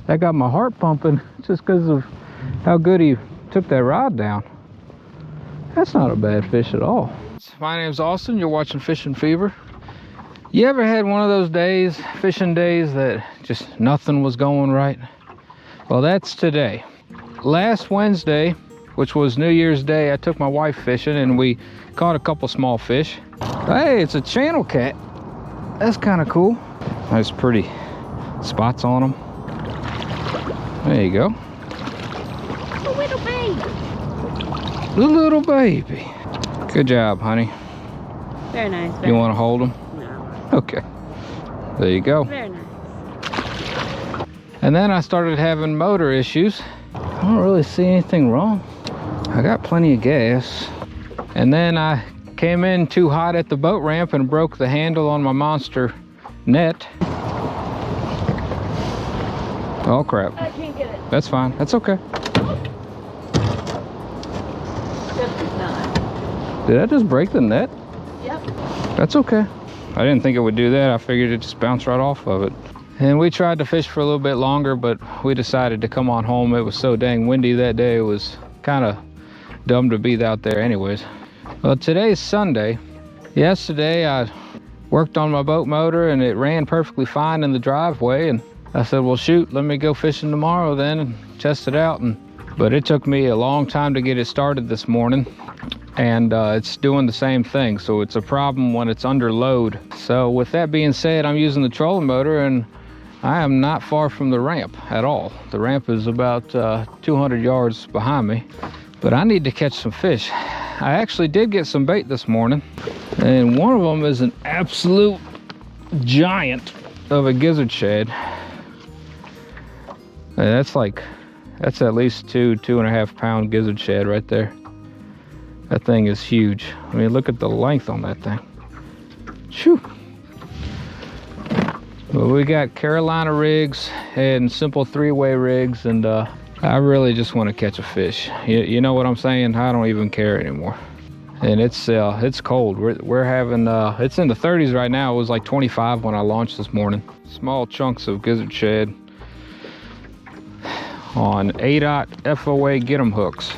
That got my heart pumping just because of how good he took that rod down. That's not a bad fish at all. My name's Austin. You're watching Fishing Fever. You ever had one of those days, fishing days, that just nothing was going right? Well, that's today. Last Wednesday, which was New Year's Day, I took my wife fishing and we caught a couple small fish. Hey, it's a channel cat. That's kind of cool. Nice pretty spots on them. There you go. A little baby. The little baby. Good job, honey. Very nice. You want to hold him? No. Okay. There you go. Very nice. And then I started having motor issues. I don't really see anything wrong. I got plenty of gas. And then I came in too hot at the boat ramp and broke the handle on my monster net. Oh crap. I can't get it. That's fine. That's okay. Did I just break the net? Yep. That's okay. I didn't think it would do that. I figured it just bounced right off of it. And we tried to fish for a little bit longer, but we decided to come on home. It was so dang windy that day. It was kind of dumb to be out there anyways. Well, today's Sunday. Yesterday I worked on my boat motor and it ran perfectly fine in the driveway, and I said, well shoot, let me go fishing tomorrow then and test it out. But it took me a long time to get it started this morning, and it's doing the same thing. So it's a problem when it's under load. So with that being said, I'm using the trolling motor and I am not far from the ramp at all. The ramp is about 200 yards behind me, but I need to catch some fish. I actually did get some bait this morning, and one of them is an absolute giant of a gizzard shad. That's at least 2.5 pound gizzard shad right there. That thing is huge. I mean, look at the length on that thing. Shoo. Well, we got Carolina rigs and simple 3-way rigs, and I really just want to catch a fish. You know what I'm saying? I don't even care anymore. And it's cold. We're having it's in the 30s right now. It was like 25 when I launched this morning. Small chunks of gizzard shad on 8/0 FOA get 'em hooks.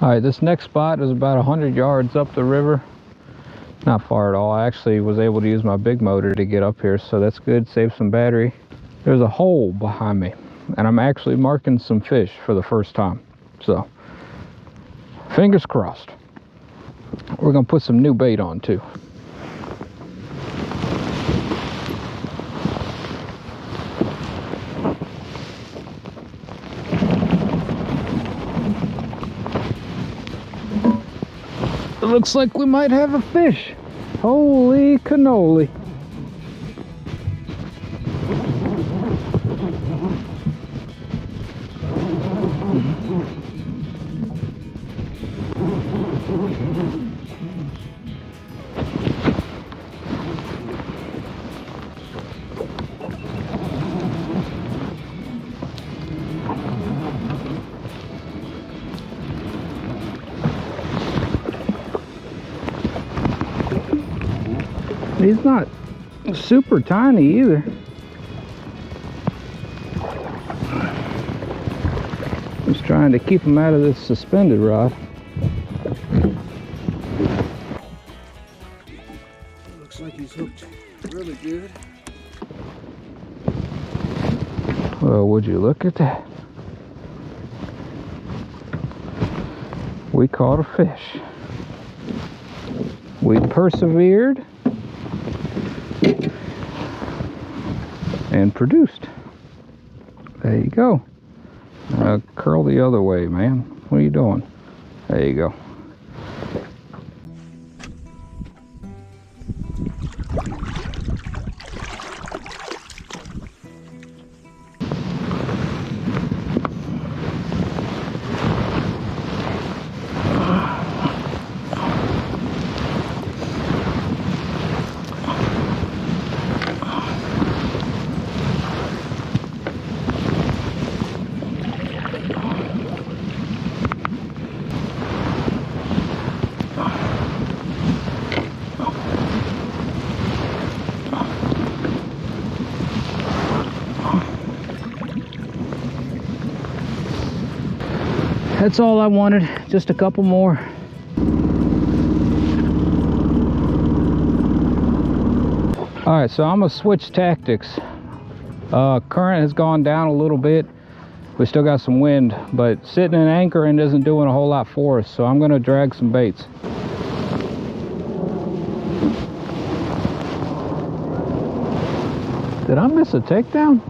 All right, this next spot is about 100 yards up the river. Not far at all. I actually was able to use my big motor to get up here, so that's good. Save some battery. There's a hole behind me, and I'm actually marking some fish for the first time. So, fingers crossed. We're gonna put some new bait on too. It looks like we might have a fish. Holy cannoli. He's not super tiny either. Just trying to keep him out of this suspended rod. Looks like he's hooked really good. Well, would you look at that? We caught a fish. We persevered and produced. There you go. Curl the other way, man. What are you doing? There you go. that's all I wanted, just a couple more. All right, so I'm gonna switch tactics. Current has gone down a little bit. We still got some wind, but sitting and anchoring isn't doing a whole lot for us, so I'm gonna drag some baits. Did I miss a takedown?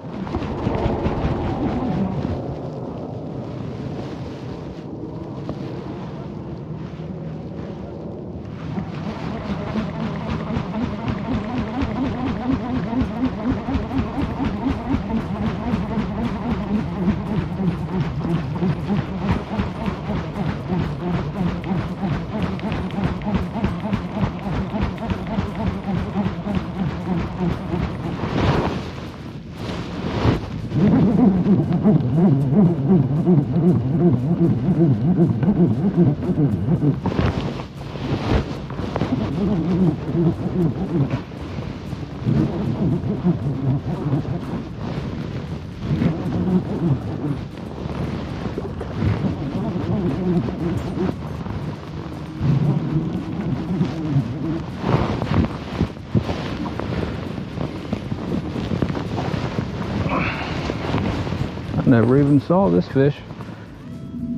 I never even saw this fish.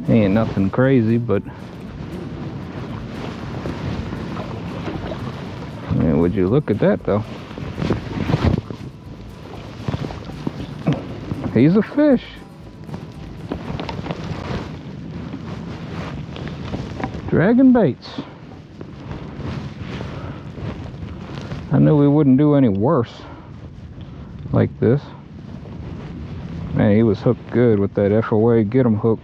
Ain't nothing crazy, but man, would you look at that though? He's a fish. Dragging baits. I knew we wouldn't do any worse like this. Man, he was hooked good with that FOA get 'em hook.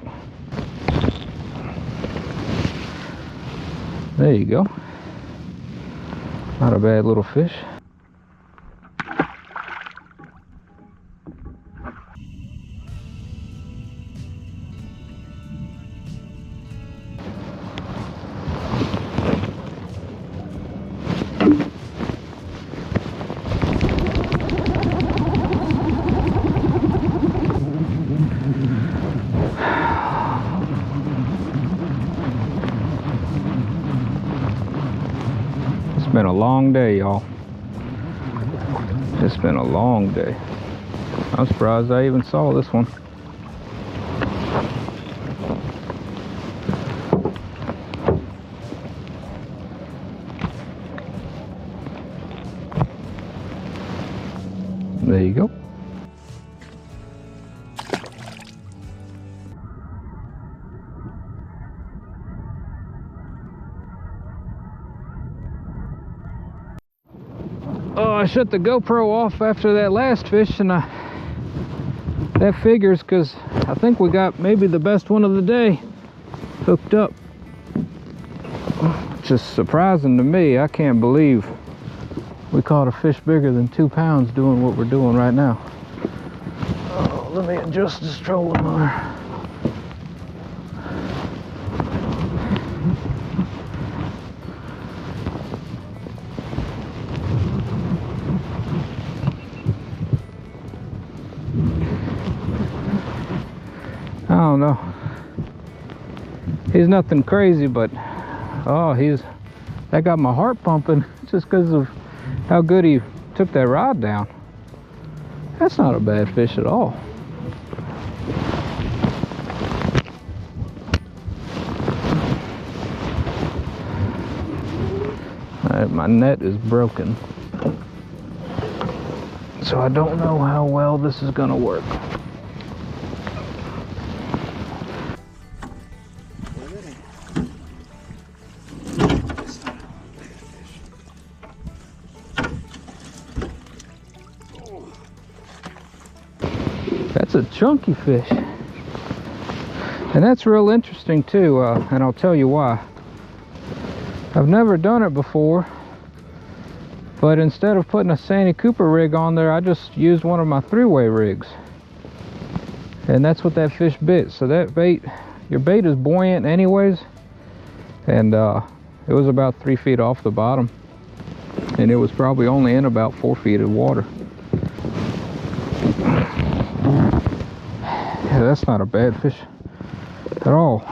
There you go. Not a bad little fish. It's been a long day, y'all. It's been a long day. I'm surprised I even saw this one. There you go. Oh, I shut the GoPro off after that last fish, and that figures, because I think we got maybe the best one of the day hooked up. Just surprising to me. I can't believe we caught a fish bigger than 2 pounds doing what we're doing right now. Oh, let me adjust this trolling motor. I don't know. He's nothing crazy, but oh, that got my heart pumping just because of how good he took that rod down. That's not a bad fish at all. All right, my net is broken, so I don't know how well this is gonna work. That's a chunky fish, and that's real interesting too, and I'll tell you why. I've never done it before, but instead of putting a Santee Cooper rig on there, I just used one of my 3-way rigs, and that's what that fish bit. So that bait, your bait is buoyant anyways, and it was about 3 feet off the bottom, and it was probably only in about 4 feet of water. Yeah, that's not a bad fish at all.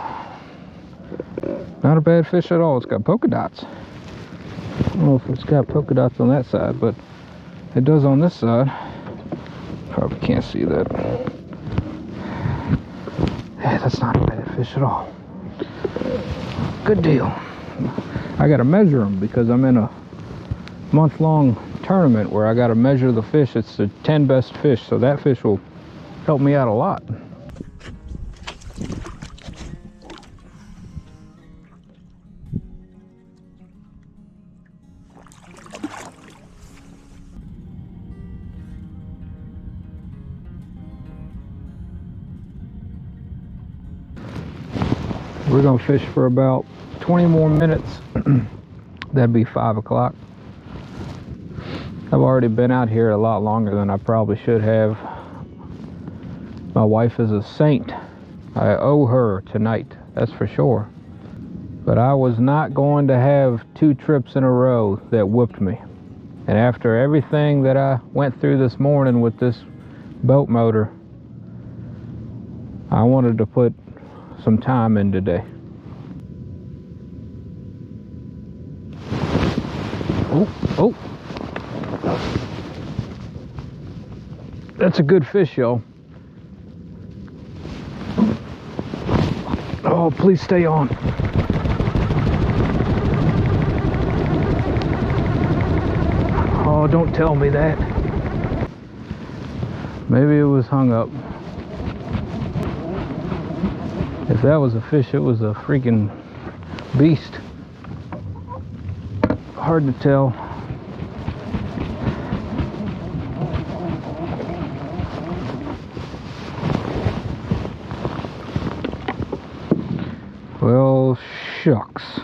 Not a bad fish at all. It's got polka dots. I don't know if it's got polka dots on that side, but it does on this side. Probably can't see that. Yeah, that's not a bad fish at all. Good deal. I gotta measure them because I'm in a month-long tournament where I gotta measure the fish. It's the 10 best fish, so that fish will help me out a lot. We're gonna fish for about 20 more minutes. That'd be 5 o'clock. I've already been out here a lot longer than I probably should have. My wife is a saint. I owe her tonight, that's for sure. But I was not going to have 2 trips in a row that whooped me. And after everything that I went through this morning with this boat motor, I wanted to put some time in today. Oh. That's a good fish, y'all. Oh, please stay on. Oh, don't tell me that. Maybe it was hung up. If that was a fish, it was a freaking beast. Hard to tell. Well, shucks.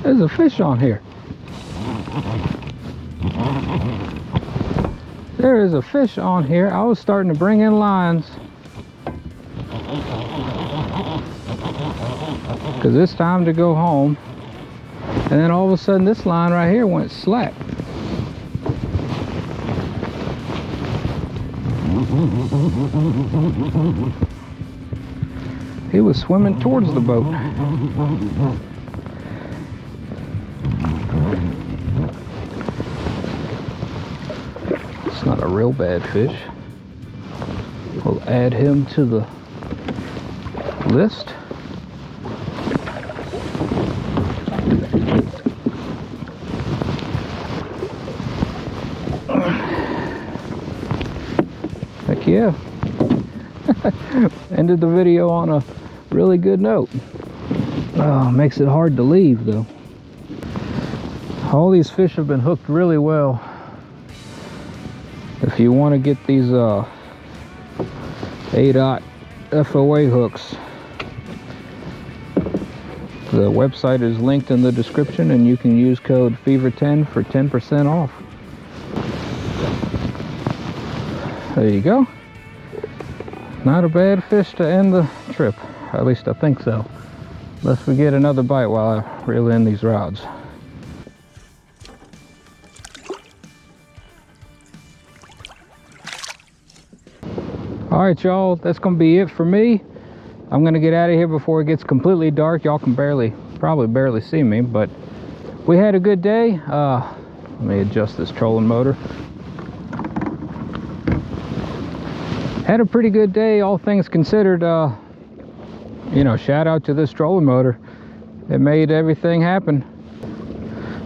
There's a fish on here. There is a fish on here. I was starting to bring in lines because it's time to go home. And then all of a sudden this line right here went slack. He was swimming towards the boat. It's not a real bad fish. We'll add him to the list. Heck yeah. Ended the video on a really good note. Oh, makes it hard to leave though. All these fish have been hooked really well. If you want to get these A-Dot FOA hooks, the website is linked in the description and you can use code FEVER10 for 10% off. There you go. Not a bad fish to end the trip. At least I think so. Unless we get another bite while I reel in these rods. Alright y'all, that's going to be it for me. I'm going to get out of here before it gets completely dark. Y'all can probably barely see me, but we had a good day. Let me adjust this trolling motor. Had a pretty good day, all things considered. You know, shout out to this trolling motor. It made everything happen.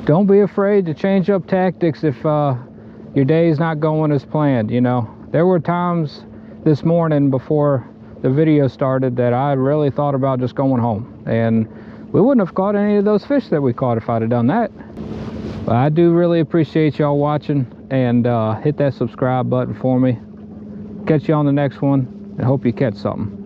Don't be afraid to change up tactics if your day is not going as planned. You know, there were times this morning before the video started that I really thought about just going home, and we wouldn't have caught any of those fish that we caught if I'd have done that. But I do really appreciate y'all watching, and hit that subscribe button for me. Catch you on the next one, and hope you catch something.